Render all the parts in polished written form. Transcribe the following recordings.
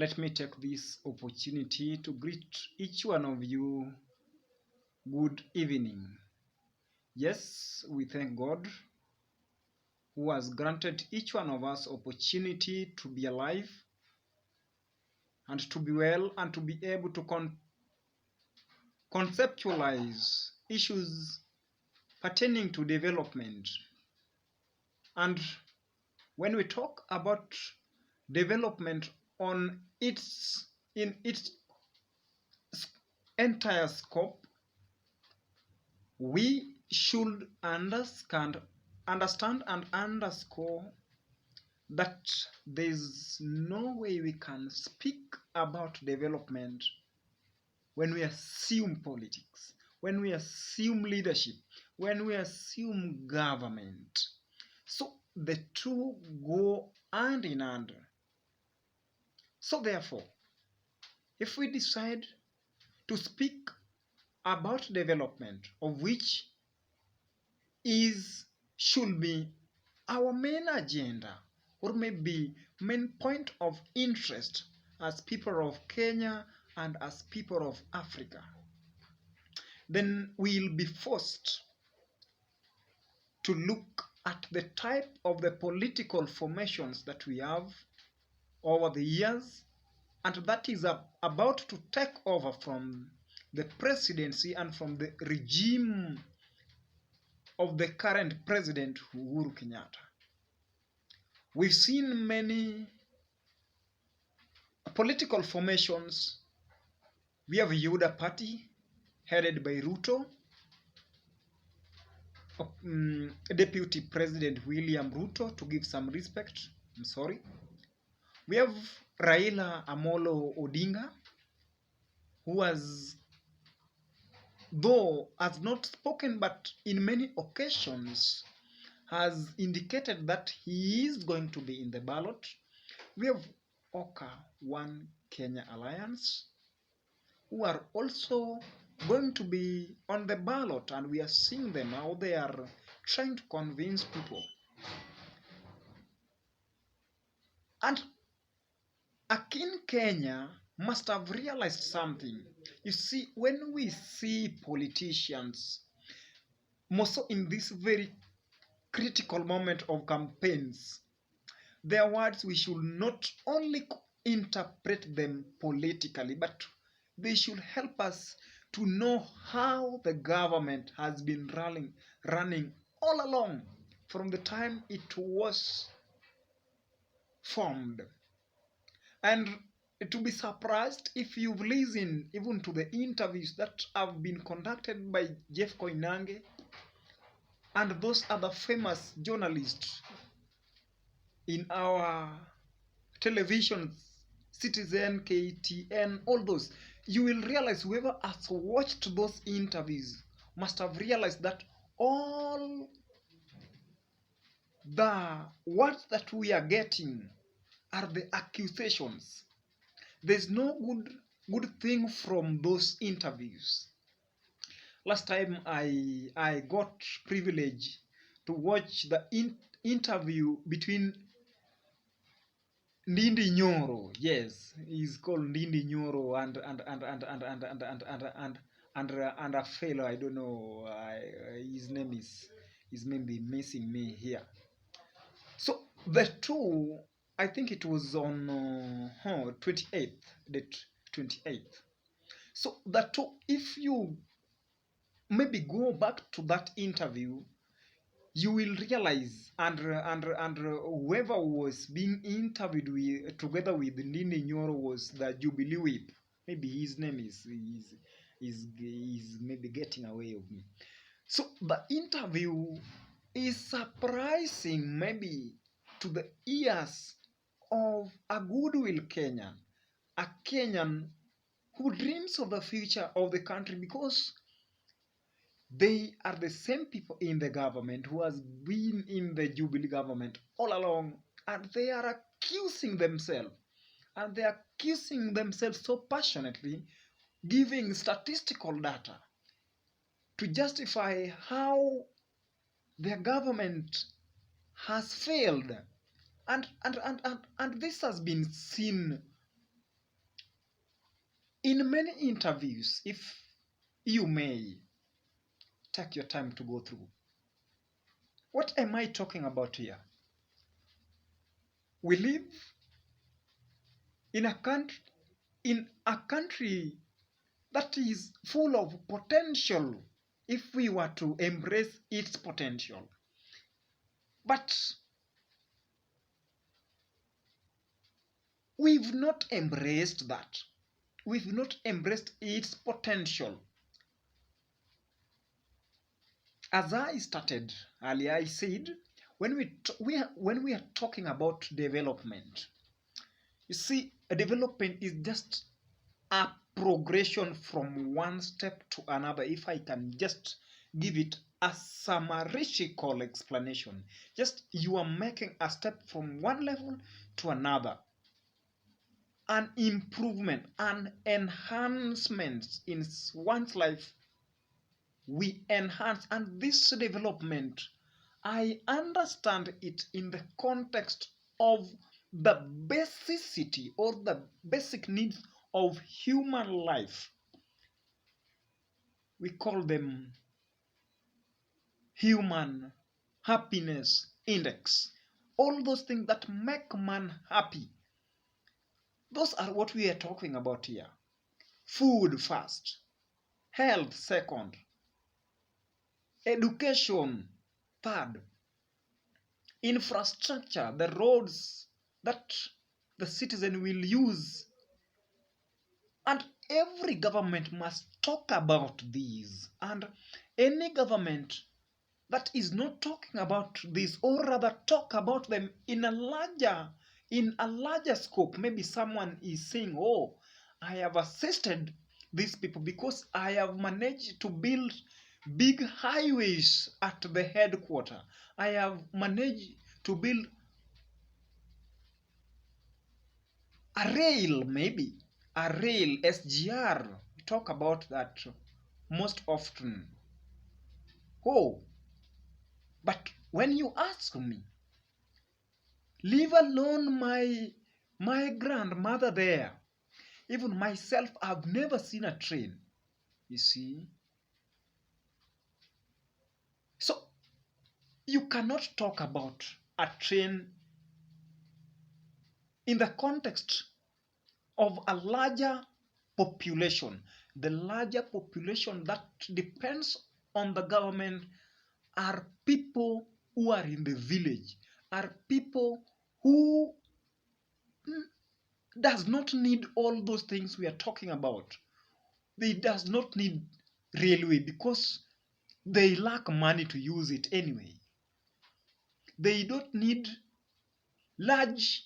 Let me take this opportunity to greet each one of you good evening. Yes, we thank God who has granted each one of us opportunity to be alive and to be well and to be able to conceptualize issues pertaining to development. And when we talk about development in its entire scope, we should understand and underscore that there's no way we can speak about development when we assume politics, when we assume leadership, when we assume government. So the two go hand in hand. So therefore, if we decide to speak about development, of which should be our main agenda or maybe main point of interest as people of Kenya and as people of Africa, then we'll be forced to look at the type of the political formations that we have over the years and that is about to take over from the presidency and from the regime of the current president Uhuru Kenyatta. We've seen many political formations. We have a Yuda party headed by Ruto, Deputy President William Ruto, to give some respect. I'm sorry. We have Raila Amolo Odinga, who has not spoken, but in many occasions has indicated that he is going to be in the ballot. We have Oka One Kenya Alliance, who are also going to be on the ballot, and we are seeing them how they are trying to convince people. And Akin Kenya must have realized something. You see, when we see politicians, more so in this very critical moment of campaigns, their words, we should not only interpret them politically, but they should help us to know how the government has been running all along from the time it was formed. And to be surprised if you've listened even to the interviews that have been conducted by Jeff Koinange and those other famous journalists in our televisions, Citizen, KTN, all those, you will realize whoever has watched those interviews must have realized that all the words that we are getting are the accusations. There's no good thing from those interviews. Last time I got privilege to watch the interview between Ndindi Nyoro. Yes, he's called Ndindi Nyoro and a fellow, I don't know, his name is maybe missing me here. So the two, I think it was on 28th, date 28th. So the two, if you maybe go back to that interview, you will realize and whoever was being interviewed with, together with Ndindi Nyoro, was the Jubilee Whip. Maybe his name is maybe getting away of me. So the interview is surprising maybe to the ears of a goodwill Kenyan, a Kenyan who dreams of the future of the country, because they are the same people in the government who has been in the Jubilee government all along, and they are accusing themselves. And they are accusing themselves so passionately, giving statistical data to justify how their government has failed. And this has been seen In many interviews, if you may take your time to go through, what am I talking about here? We live in a country that is full of potential if we were to embrace its potential. But we've not embraced that. We've not embraced its potential. As I started earlier, I said when we are talking about development, you see, a development is just a progression from one step to another. If I can just give it a summarical explanation, just you are making a step from one level to another, an improvement, an enhancement in one's life. We enhance, and this development, I understand it in the context of the basicity or the basic needs of human life. We call them human happiness index. All those things that make man happy, those are what we are talking about here. Food first, health second, education third, infrastructure, the roads that the citizen will use. And every government must talk about these. And any government that is not talking about this, or rather talk about them in a larger scope. Maybe someone is saying, oh, I have assisted these people because I have managed to build big highways at the headquarters. I have managed to build a rail, maybe a rail, SGR. We talk about that most often. Oh, but when you ask me, leave alone my grandmother there. Even myself, I've never seen a train. You see? So you cannot talk about a train in the context of a larger population. The larger population that depends on the government are people who are in the village, are people who does not need all those things we are talking about. They does not need railway because they lack money to use it anyway. They don't need large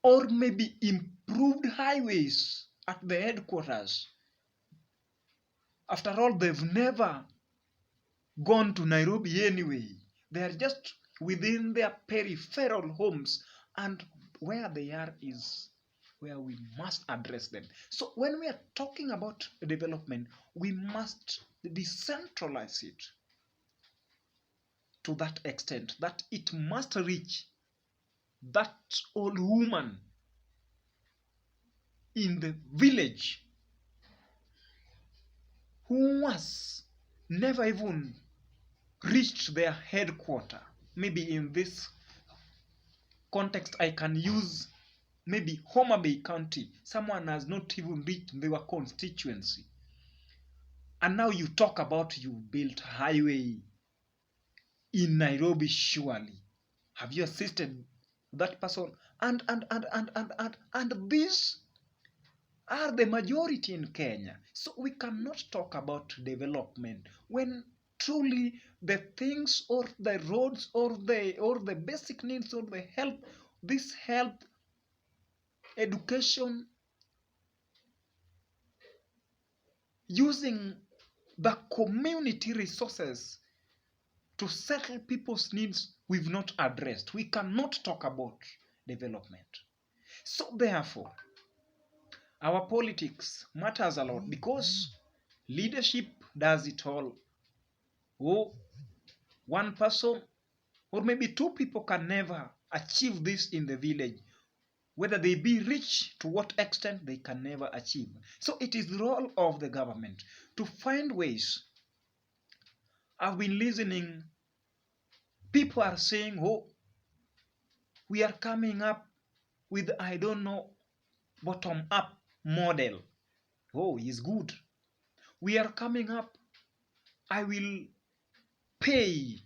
or maybe improved highways at the headquarters. After all, they've never gone to Nairobi anyway. They are just within their peripheral homes, and where they are is where we must address them. So when we are talking about development, we must decentralize it to that extent that it must reach that old woman in the village who has never even reached their headquarters. Maybe in this context, I can use maybe Homa Bay County. Someone has not even reached their constituency. And now you talk about you built highway in Nairobi, surely. Have you assisted that person? And these are the majority in Kenya. So we cannot talk about development when truly the things or the roads or the basic needs or the health, this health, education, using the community resources to settle people's needs, we've not addressed. We cannot talk about development. So therefore, our politics matters a lot because leadership does it all. Oh, one person or maybe two people can never achieve this in the village. whether they be rich, to what extent they can never achieve. So it is the role of the government to find ways. I've been listening, people are saying, oh, we are coming up with, I don't know, bottom up model. Oh, is good. We are coming up, I will pay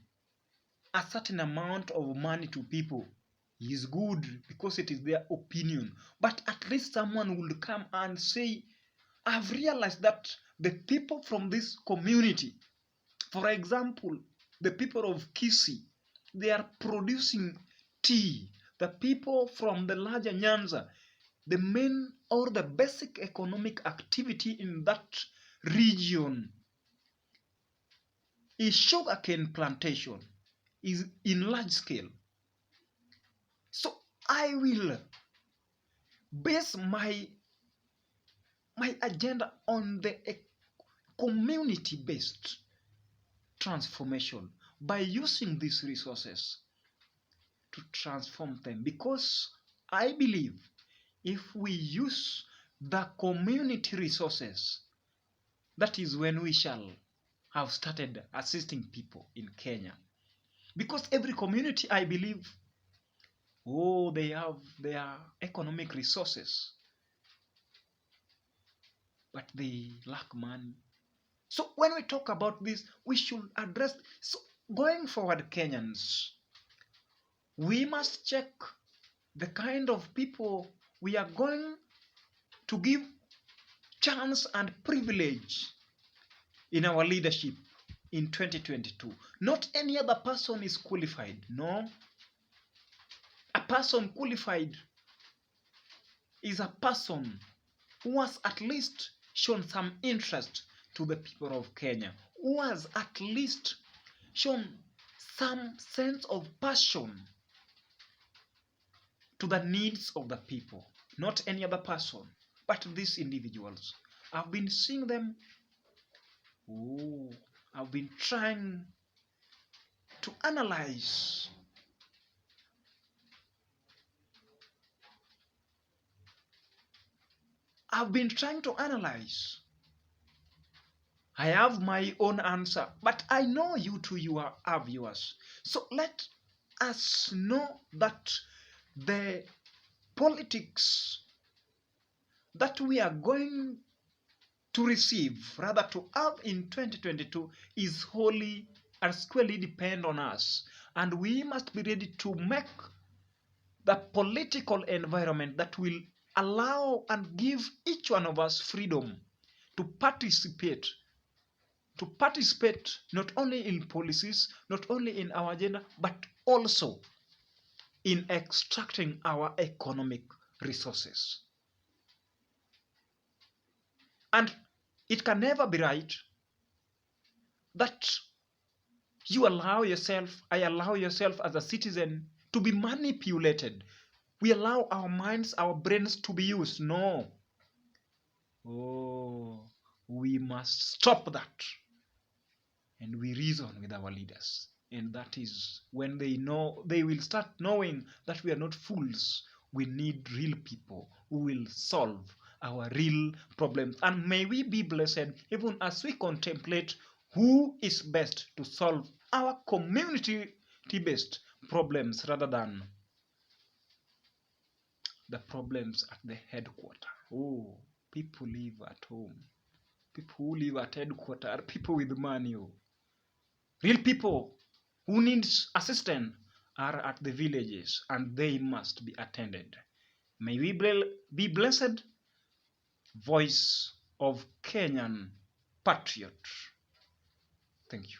a certain amount of money to people. Is good because it is their opinion. But at least someone will come and say, I've realized that the people from this community, for example, the people of Kisii, they are producing tea. The people from the larger Nyanza, the main or the basic economic activity in that region is sugarcane plantation, is in large scale. So I will base my agenda on the community-based transformation by using these resources to transform them, because I believe if we use the community resources, that is when we shall have started assisting people in Kenya. Because every community, I believe, oh, they have their economic resources, but they lack money. So when we talk about this, we should address, so going forward, Kenyans, we must check the kind of people we are going to give chance and privilege in our leadership in 2022. Not any other person is qualified. No. A person qualified is a person who has at least shown some interest to the people of Kenya, who has at least shown some sense of passion to the needs of the people. Not any other person, but these individuals. I've been seeing them. Oh, I've been trying to analyze. I've been trying to analyze. I have my own answer, but I know you too, you are our viewers. So let us know that the politics that we are going to receive, rather to have in 2022, is wholly and squarely depend on us. And we must be ready to make the political environment that will allow and give each one of us freedom to participate not only in policies, not only in our agenda, but also in extracting our economic resources. And it can never be right that you allow yourself, I allow yourself as a citizen to be manipulated. We allow our minds, our brains to be used. No. Oh, we must stop that. And we reason with our leaders. And that is when they will start knowing that we are not fools. We need real people who will solve our real problems. And may we be blessed even as we contemplate who is best to solve our community-based problems rather than the problems at the headquarters. Oh, people live at home. People who live at headquarters are people with money. Oh. Real people who need assistance are at the villages, and they must be attended. May we be blessed, voice of Kenyan patriot. Thank you.